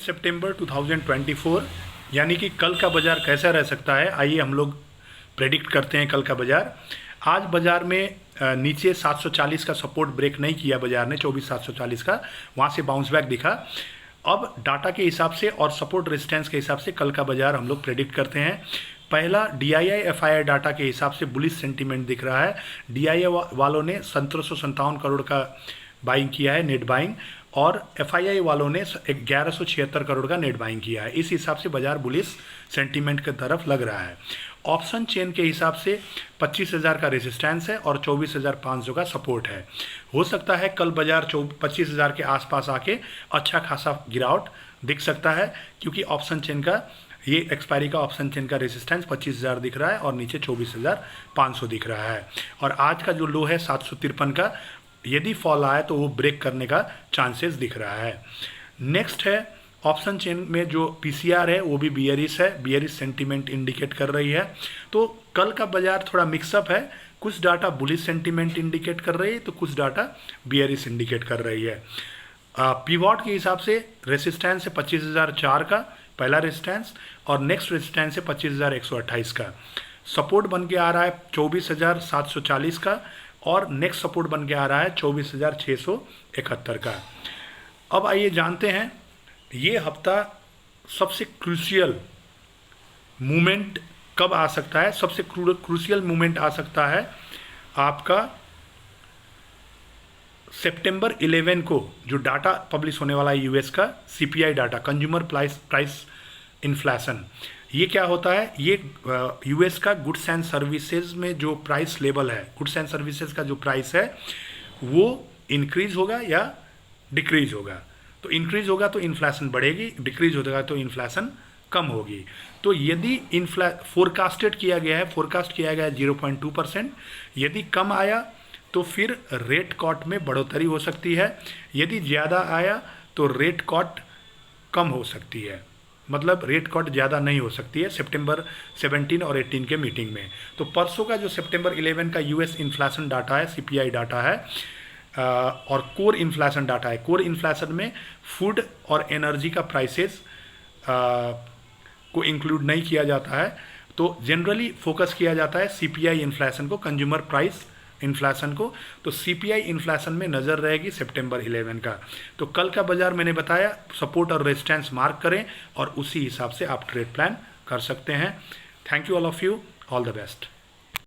सितंबर 2024 यानी कि कल का बाज़ार कैसा रह सकता है, आइए हम लोग प्रेडिक्ट करते हैं कल का बाज़ार। आज बाज़ार में नीचे 740 का सपोर्ट ब्रेक नहीं किया बाज़ार ने, 24,740 का, वहाँ से बाउंस बैक दिखा। अब डाटा के हिसाब से और सपोर्ट रेजिस्टेंस के हिसाब से कल का बाज़ार हम लोग प्रेडिक्ट करते हैं। पहला DII FII डाटा के हिसाब से बुलिश सेंटीमेंट दिख रहा है। DII वालों ने 1757 करोड़ का बाइंग किया है, नेट बाइंग, और FII वालों ने 1176 करोड़ का नेट बाइंग किया है। इस हिसाब से बाजार बुलिश सेंटीमेंट की तरफ लग रहा है। ऑप्शन चेन के हिसाब से 25,000 का रेजिस्टेंस है और 24,500 का सपोर्ट है। हो सकता है कल बाजार 25,000 के आसपास आके अच्छा खासा गिरावट दिख सकता है, क्योंकि ऑप्शन चेन का ये एक्सपायरी का ऑप्शन चेन का रेजिस्टेंस 25,000 दिख रहा है और नीचे 24,500 दिख रहा है। और आज का जो लो है 753 का, यदि फॉल आए तो वो ब्रेक करने का चांसेस दिख रहा है। नेक्स्ट है ऑप्शन चेन में जो PCR है वो भी बियरिश है, बियरिश सेंटीमेंट इंडिकेट कर रही है। तो कल का बाजार थोड़ा मिक्सअप है, कुछ डाटा बुलिश सेंटीमेंट इंडिकेट कर रही है तो कुछ डाटा बियरिश इंडिकेट कर रही है। पिवॉट के हिसाब से रेसिस्टेंस है 25,004 का पहला रेजिस्टेंस, और नेक्स्ट रेजिस्टेंस है 25,128 का। सपोर्ट बन के आ रहा है 24,740 का, और नेक्स्ट सपोर्ट बन के आ रहा है 24,671 का। अब आइए जानते हैं ये हफ्ता सबसे क्रूशियल मूवमेंट कब आ सकता है। सबसे क्रूशियल मूवमेंट आ सकता है आपका सितंबर 11 को, जो डाटा पब्लिश होने वाला है US का CPI data, consumer price inflation. ये क्या होता है, ये US का गुड्स एंड सर्विसेज में जो प्राइस लेवल है, गुड्स एंड सर्विसेज का जो प्राइस है वो इंक्रीज होगा या डिक्रीज होगा। तो इंक्रीज होगा तो इन्फ्लेशन बढ़ेगी, डिक्रीज होगा तो इन्फ्लेशन कम होगी। तो यदि फोरकास्ट किया गया है 0.2%, यदि कम आया तो फिर रेट कट में बढ़ोतरी हो सकती है, यदि ज़्यादा आया तो रेट कट कम हो सकती है, मतलब रेट कट ज़्यादा नहीं हो सकती है सितंबर 17 और 18 के मीटिंग में। तो परसों का जो सितंबर 11 का US इन्फ्लेशन डाटा है, CPI डाटा है, और कोर इन्फ्लेशन डाटा है। कोर इन्फ्लेशन में फूड और एनर्जी का प्राइसेस को इंक्लूड नहीं किया जाता है, तो जनरली फोकस किया जाता है CPI इन्फ्लेशन को, कंज्यूमर प्राइस इन्फ्लेशन को। तो CPI इन्फ्लेशन में नज़र रहेगी सितंबर 11 का। तो कल का बाजार मैंने बताया सपोर्ट और रेजिस्टेंस मार्क करें और उसी हिसाब से आप ट्रेड प्लान कर सकते हैं। Thank you all of you, all the best.